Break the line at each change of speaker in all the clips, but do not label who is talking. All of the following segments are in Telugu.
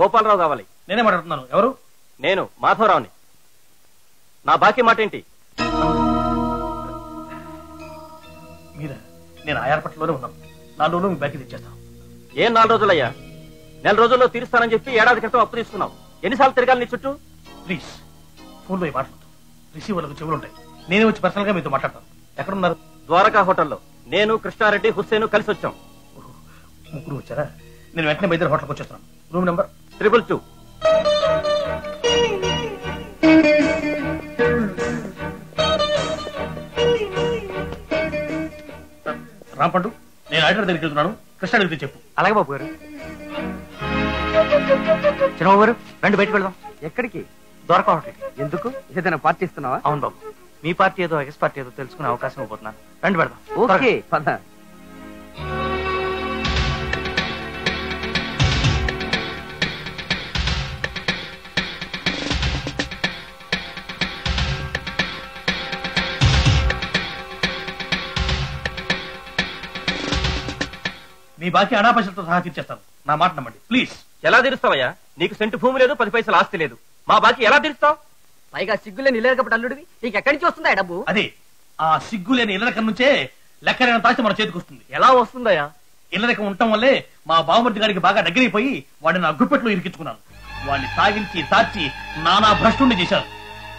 గోపాలరావు కావాలి.
నేనే మాట్లాడుతున్నాను. ఎవరు?
నేను మాధవరావుని. నా బాకీ మాట ఏంటి?
మీరా? నేను ఆ ఏర్పాట్లోనే ఉన్నాను. 4 రోజులు మీ బాకీ తెచ్చేస్తాను.
ఏం 4 రోజులయ్యా? 4 రోజుల్లో తీరుస్తానని చెప్పి ఏడాది క్రితం అప్పు తీసుకున్నావు. ఎన్నిసార్లు తిరగాలి నీ చుట్టూ?
ప్లీజ్ ఫోన్లో మాట్లాడుతాను. రిసీవర్లకు చెవులు ఉంటాయి. నేనే వచ్చి పర్సనల్ గా మీతో మాట్లాడతాను. ఎక్కడున్నారు?
ద్వారకా హోటల్లో నేను, కృష్ణారెడ్డి, హుస్సేన్ కలిసి వచ్చాం.
ముగ్గురు వచ్చారా? నేను వెంటనే బయట హోటల్కి వచ్చేస్తాను. Room number
222.
రాంపండు, నేను ఆర్డర్ దగ్గరికి వెళ్తున్నాను. కృష్ణ దగ్గరికి చెప్పు.
అలాగే బాబు గారు. చిన్నబాబు గారు రండి, బయటకు వెళ్దాం. ఎక్కడికి? ద్వారకా హోటల్కి. ఎందుకు? ఏదైనా పార్టీ ఇస్తున్నావా? అవును బాబు, మీ పార్టీ ఏదో ఎక్స్ పార్టీ ఏదో తెలుసుకునే అవకాశం ఇవ్వబోతున్నాను. రండి పెడదాం. ఓకే పద.
మీ బాకీ అనాపశలతో సహా తీర్చేస్తాను. నా మాట నమ్మండి ప్లీజ్.
ఎలా తీరుస్తావయ్యా? నీకు సెంటు భూమి లేదు, 10 పైసలు ఆస్తి లేదు. మా బాకీ ఎలా తీరుస్తావు?
పైగా సిగ్గులేని ఇల్లరకపటి అల్లుడివి, నీకు ఎక్కడి నుంచి వస్తుందా డబ్బు?
అదే ఆ సిగ్గులేని ఇల్లరకం నుంచే లెక్కరైన తాచి మన చేతికి వస్తుంది.
ఎలా వస్తుందయ్యా?
ఇల్లరకం ఉండటం వల్లే మా బావమర్ది గారికి బాగా దగ్గరైపోయి వాడిని అగ్గుపెట్లో ఇరికించుకున్నాను. వాడిని తాగించి తాచి నానా భ్రష్టుణ్ణి చేశారు.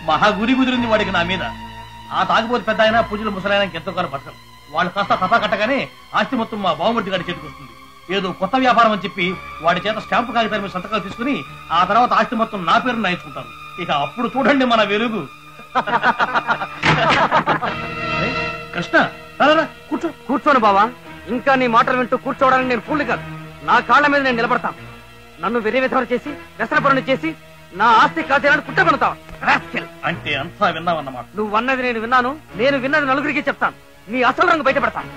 మహా గురి కుదిరింది వాడికి నా మీద. ఆ తాగిపోతే పెద్ద అయినా పూజలు ముసలైనా ఎంతో కాలం బతకం. వాళ్ళు కాస్త తపా కట్టగానే ఆస్తి మొత్తం మా బావమర్ది గారి చేతికి వస్తుంది. ఏదో కొత్త వ్యాపారం అని చెప్పి వాడి చేత స్టాంపు కాగితాల మీద సంతకాలు తీసుకుని ఆ తర్వాత ఆస్తి మొత్తం నా పేరు రాయించుకుంటారు. ఇక అప్పుడు చూడండి మన వెలుగు. కృష్ణ కూర్చో.
కూర్చోను బావా, ఇంకా నీ మాటలు వింటూ కూర్చోవడానికి నేను ఫుల్ కాదు. నా కాళ్ల మీద నేను నిలబడతాను. నన్ను వెర్రి విధవలు చేసి వ్యసనపరుని చేసి నా ఆస్తి కాదేనని కుట్టబడతావు.
అంటే అంతా విన్నావన్నమాట.
నువ్వు అన్నది నేను విన్నాను. నేను విన్నది నలుగురికి చెప్తాను. నీ అసలు రంగు బయటపడతాను.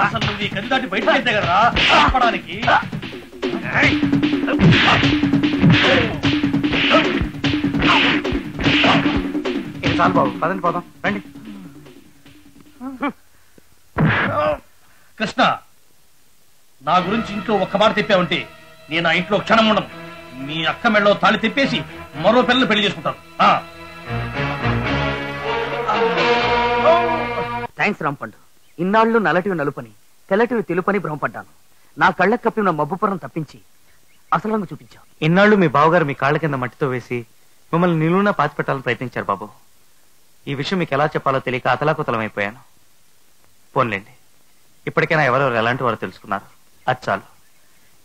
అసలు నువ్వు ఈ గది దాటి బయట అయితే కదా ఆపడానికి.
చాలు బాబు, పదండి పోదాం. రండి.
కృష్ణ, నా గురించి ఇంట్లో ఒక్క మాట చెప్పావంటే నేను ఆ ఇంట్లో క్షణం ఉండను. మీ అక్క మెళ్ళలో తాళి తిప్పేసి మరో పిల్లలు పెళ్లి చేసుకుంటాను.
థ్యాంక్స్ రాంపండు. ఇన్నాళ్ళు నల్లటివి నలుపని, తెల్లటివి తెలుపని భ్రమపడ్డాను. నా కళ్ళకు కప్పిన మబ్బుపురం తప్పించి అసలు రంగు చూపించావు.
ఇన్నాళ్ళు మీ బావగారు మీ కాళ్ళ కింద మట్టితో వేసి మిమ్మల్ని నిలువునా పాతి పెట్టాలని ప్రయత్నించారు బాబు. ఈ విషయం మీకు ఎలా చెప్పాలో తెలియక అతలాకుతలం అయిపోయాను. పోన్లేండి, ఇప్పటికైనా ఎవరెవరు ఎలాంటి వారు తెలుసుకున్నారు. అది చాలు.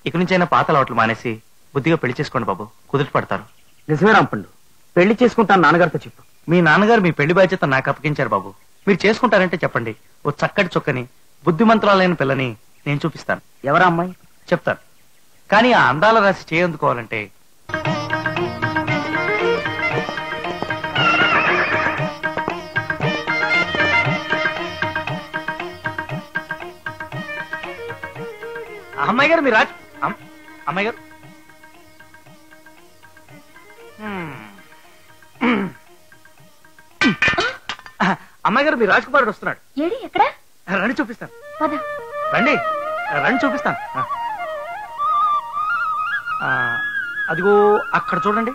ఇక నుంచైనా పాత అలవాట్లు మానేసి బుద్ధిగా పెళ్లి చేసుకోండి బాబు, కుదుట పడతారు.
నిజమే రాంపండు, పెళ్లి చేసుకుంటాను నాన్నగారితో చెప్పు.
మీ నాన్నగారు మీ పెళ్లి బాధ్యత నాకు అప్పగించారు బాబు. మీరు చేసుకుంటారంటే చెప్పండి. ఓ చక్కటి చొక్కని బుద్ధిమంతురాలైన పిల్లని నేను చూపిస్తాను.
ఎవరా అమ్మాయి?
చెప్తాను. కానీ ఆ అందాల రాశి చేయందుకోవాలంటే అమ్మాయి గారు మీరు అమ్మాయి గారు అమ్మాయి గారు మీ రాజకుమారుడు వస్తున్నాడు.
ఏడి ఎక్కడ?
రండి చూపిస్తాను. రండి రండి చూపిస్తాను. అదిగో అక్కడ చూడండి.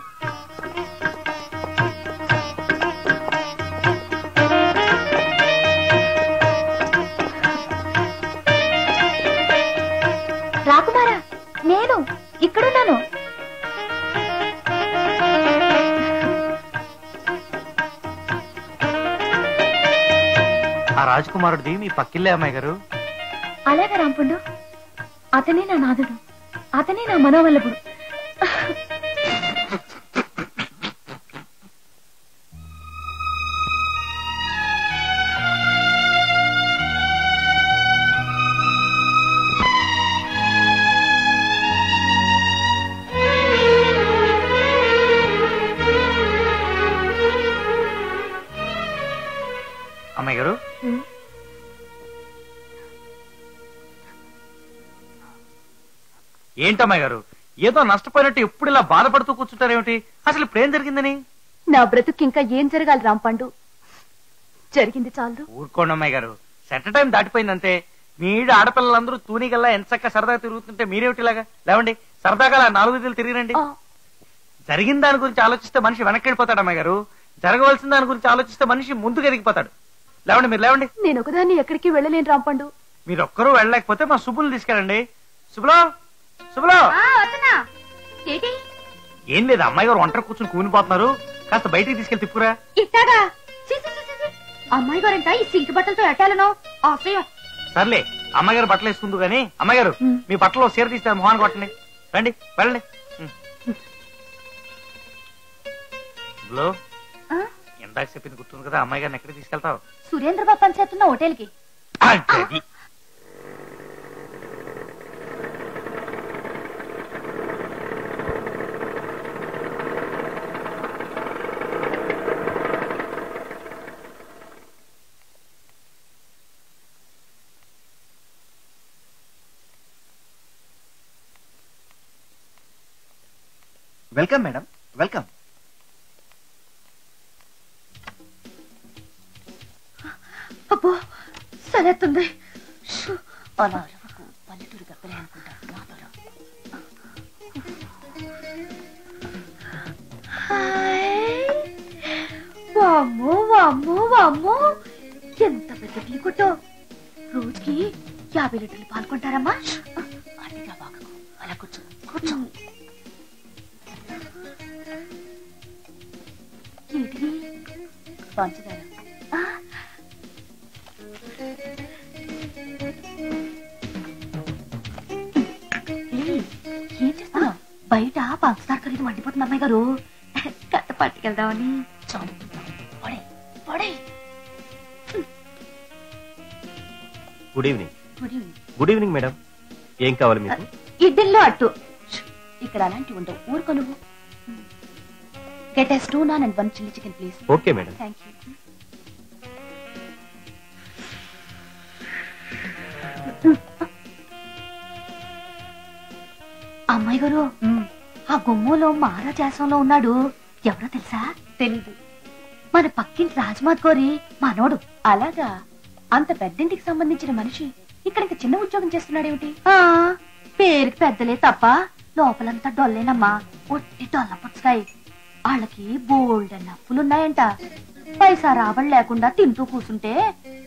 రాకుమారా, నేను ఇక్కడున్నాను.
ఆ రాజకుమారుడిది మీ పక్కిల్లే అమ్మాయి గారు.
అలాగే రాంపుండు, అతనే నా నాదుడు, అతనే నా మనోవల్లభుడు.
అమ్మాయి గారు, ఏంటమ్మాయి గారు ఏదో నష్టపోయినట్టు ఎప్పుడు ఇలా బాధపడుతూ కూర్చుంటారేమిటి? అసలు ఇప్పుడు ఏం జరిగిందని?
నా బ్రతుకు ఇంకా ఏం జరగాలి రాంపండు? జరిగింది చాలు.
ఊరుకోండి అమ్మాయి గారు, సెట్ టైం దాటిపోయిందంతే. మీ ఆడపిల్లలందరూ తూనిగల్లా ఎంచక్క సరదాగా తిరుగుతుంటే మీరేమిటి ఇలాగా? లేవండి, సరదాగా 4 వీధులు తిరిగిరండి. జరిగిన దాని గురించి ఆలోచిస్తే మనిషి వెనక్కి వెళ్ళిపోతాడు అమ్మాయి గారు. జరగవలసిన దాని గురించి ఆలోచిస్తే మనిషి ముందుకు ఎదిగిపోతాడు. లేవండి, మీరు లేవండి.
నేను ఒకదాన్ని ఎక్కడికి వెళ్ళలేను రాంపండు.
మీరు ఒక్కరూ వెళ్ళలేకపోతే మా సుబ్బులు తీసుకెళ్ళండి. శుభలో శుభలో. ఏం లేదు, అమ్మాయి గారు ఒంటరి కూర్చుని కూనిపోతున్నారు, కాస్త బయటికి తీసుకెళ్లి తిప్పురా.
ఇట్టాగా అమ్మాయి గారంట ఈ సింక్ బట్టలతో ఎట్టాలను ఆశ్రయం.
సర్లే, అమ్మాయి గారు బట్టలు వేసుకుందు గానీ, అమ్మాయి గారు మీ బట్టలో చీర తీస్తే మొహాన్ని కొట్టండి. రండి, వెళ్ళండి. ఎందాక చెప్పింది గుర్తుంది కదా, అమ్మాయి గారిని ఎక్కడికి తీసుకెళ్తావు?
సురేంద్ర బాబు పనిచేస్తున్న హోటల్ కి.
Welcome madam, welcome.
అబ్బో సరేస్తుంది.
అలా అరవకు, పల్లెటూరు గబ్బలే అనుకుంటా.
వామ్మో వామ్మో వామ్మో, ఎంత పెద్ద టీ కొట్టో. రోజుకి 50 లీటర్లు పాల్గొంటారమ్మా.
అతిగా బాగకు, అలా కూర్చో కూర్చో.
ఏంటిది?
పంచదార.
ఏం చేస్తున్నావు? బయట పంచదార ఖరీదు మండిపోతుంది అమ్మాయి గారు. కట్ట పట్టుకెళ్దామని.
Good evening. Good evening madam. ఏం కావాలి మీకు?
ఇడ్డిల్లో అట్టు.
ఇక్కడ అలాంటివి ఉండవు, ఊరుకో నువ్వు. Get us 2 naan and 1 chili chicken, please.
Okay madam.
Thank you.
అమ్మాయి గారు, ఆ గుమ్మలో మహారాజాసంలో ఉన్నాడు. ఎవరో తెలుసా?
తెలీదు.
మన పక్కింటి రాజమాత్ గోరి మనోడు.
అలాగా? అంత పెద్దింటికి సంబంధించిన మనిషి ఇక్కడ ఇంత చిన్న ఉద్యోగం చేస్తున్నాడేమిటి?
పేరుకి పెద్దలే తప్ప లోపలంతా డొల్లేనమ్మా. ఒట్టి డొల్ల పుచ్చకాయ. వాళ్ళకి బోల్డ్ అన్న అప్పులున్నాయంట. పైసా రాబడి లేకుండా తింటూ కూర్చుంటే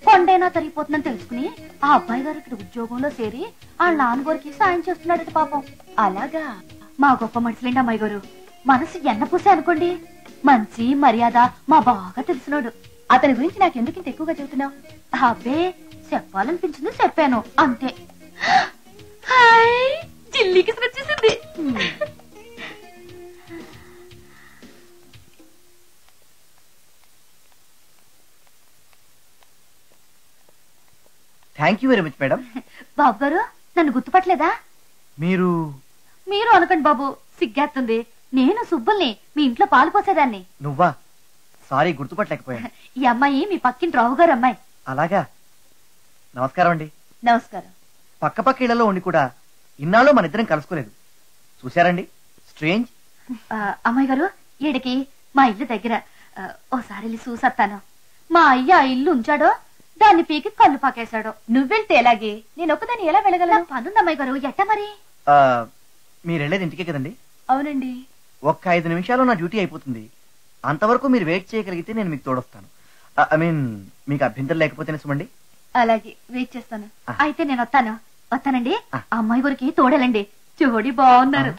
కొండైనా తరిగిపోతుందని తెలుసుకుని ఆ అబ్బాయి గారు ఇక్కడ ఉద్యోగంలో చేరి వాళ్ళ నాన్నగారికి సాయం చేస్తున్నాడట పాపం.
అలాగా?
మా గొప్ప మనుషులేండి అమ్మాయి గారు. మనసు ఎన్న పూసే అనుకోండి. మంచి మర్యాద మా బాగా తెలిసినోడు.
అతని గురించి నాకెందుకు ఇంత ఎక్కువగా చెబుతున్నావు?
అబ్బే, చెప్పాలనిపించింది చెప్పాను అంతే. హాయ్, జిల్లీకి వచ్చేసింది.
Thank you very much madam.
బాబు గారు, నన్ను గుర్తుపట్టలేదా?
మీరు
అనకండి బాబు, సిగ్గేస్తుంది. నేను సుబ్బుల్ని, మీ ఇంట్లో పాలు పోసేదాన్ని.
నువ్వా? సారీ, గుర్తుపట్టలేకపోయాను.
ఈ అమ్మాయి మీ పక్కింటి రావు గారు అమ్మాయి.
అలాగా? నమస్కారం అండి.
నమస్కారం.
పక్క పక్క ఇళ్లలో ఉండి కూడా ఇన్నాళ్ళు మన ఇద్దరం కలుసుకోలేదు. చూశారండి, స్ట్రేంజ్.
అమ్మాయి గారు, ఈడికి మా ఇల్లు దగ్గర. ఓసారి వెళ్ళి చూసొత్తాను. మా అయ్య ఆ ఇల్లు ఉంచాడో దాన్ని పీకి కళ్ళు పాకేశాడు.
నువ్వెళ్తే ఎలాగే? నేను ఒక్కదాన్ని ఎలా వెళ్ళగలను?
పనుంది అమ్మాయి గారు. ఎట్ట మరి?
మీరు వెళ్ళేది ఇంటికే కదండి?
అవునండి.
ఒక్క 5 నిమిషాలు నా డ్యూటీ అయిపోతుంది. అంతవరకు మీరు వెయిట్ చేయగలిగితే నేను మీకు తోడొస్తాను. ఐ మీన్, మీకు అభ్యంతరం లేకపోతేనే సుమండి.
అలాగే, వెయిట్ చేస్తాను.
అయితే నేను వస్తానండి. అమ్మాయి గారికి తోడలండి. చూడి బాగున్నారు.